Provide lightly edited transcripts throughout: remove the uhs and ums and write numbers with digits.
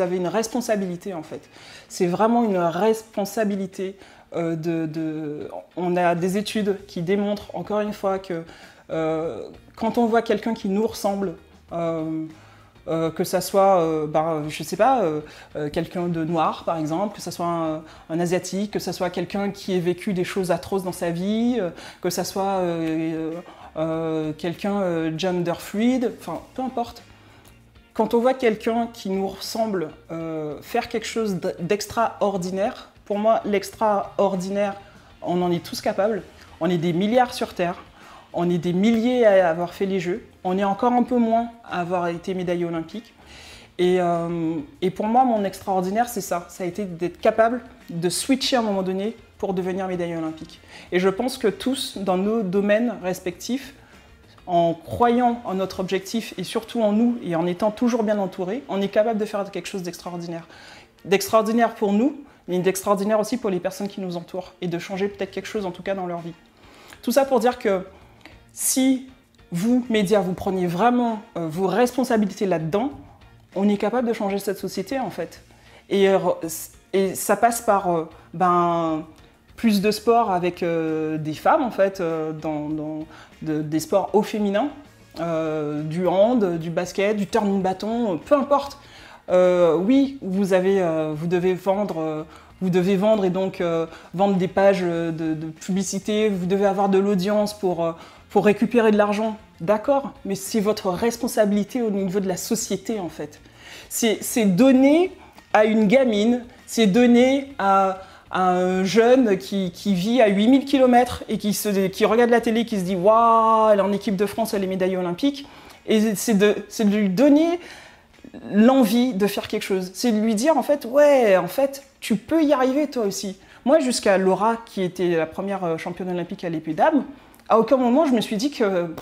vous avez une responsabilité en fait. C'est vraiment une responsabilité. On a des études qui démontrent encore une fois que quand on voit quelqu'un qui nous ressemble, que ça soit, je sais pas, quelqu'un de noir par exemple, que ça soit un asiatique, que ça soit quelqu'un qui ait vécu des choses atroces dans sa vie, que ça soit quelqu'un gender fluid, enfin peu importe. Quand on voit quelqu'un qui nous ressemble faire quelque chose d'extraordinaire, pour moi l'extraordinaire, on en est tous capables, on est des milliards sur Terre. On est des milliers à avoir fait les Jeux. On est encore un peu moins à avoir été médaillé olympique. Et pour moi, mon extraordinaire, c'est ça. Ça a été d'être capable de switcher à un moment donné pour devenir médaillé olympique. Et je pense que tous, dans nos domaines respectifs, en croyant en notre objectif et surtout en nous et en étant toujours bien entourés, on est capable de faire quelque chose d'extraordinaire. D'extraordinaire pour nous, mais d'extraordinaire aussi pour les personnes qui nous entourent et de changer peut-être quelque chose en tout cas dans leur vie. Tout ça pour dire que si vous, médias, vous preniez vraiment vos responsabilités là-dedans, on est capable de changer cette société en fait. Et ça passe par plus de sport avec des femmes en fait, des sports au féminin, du hand, du basket, du turning bâton, peu importe. Oui, vous devez vendre. Vous devez vendre et donc vendre des pages de publicité, vous devez avoir de l'audience pour récupérer de l'argent. D'accord, mais c'est votre responsabilité au niveau de la société en fait. C'est donner à une gamine, c'est donner à un jeune qui vit à 8000 km et qui regarde la télé, qui se dit « Waouh, elle est en équipe de France, elle est médaillée olympique ». Et c'est de lui donner l'envie de faire quelque chose. C'est de lui dire en fait, ouais, en fait, tu peux y arriver toi aussi. Moi, jusqu'à Laura, qui était la première championne olympique à l'épée dames, à aucun moment je me suis dit que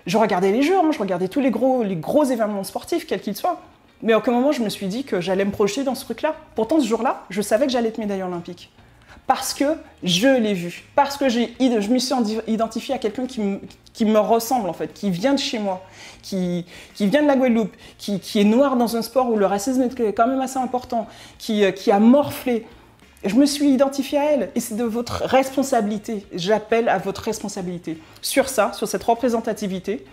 je regardais les jeux, je regardais tous les gros événements sportifs, quels qu'ils soient. Mais à aucun moment je me suis dit que j'allais me projeter dans ce truc-là. Pourtant, ce jour-là, je savais que j'allais être médaillée olympique. Parce que je l'ai vu, parce que je me suis identifiée à quelqu'un qui me ressemble en fait, qui vient de chez moi, qui vient de la Guadeloupe, qui est noir dans un sport où le racisme est quand même assez important, qui a morflé. Je me suis identifiée à elle et c'est de votre responsabilité. J'appelle à votre responsabilité sur ça, sur cette représentativité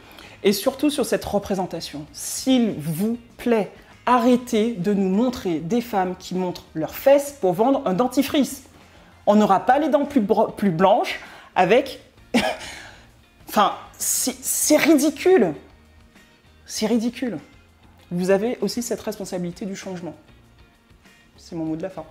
et surtout sur cette représentation. S'il vous plaît, arrêtez de nous montrer des femmes qui montrent leurs fesses pour vendre un dentifrice. On n'aura pas les dents plus blanches avec... Enfin, c'est ridicule. C'est ridicule. Vous avez aussi cette responsabilité du changement. C'est mon mot de la fin.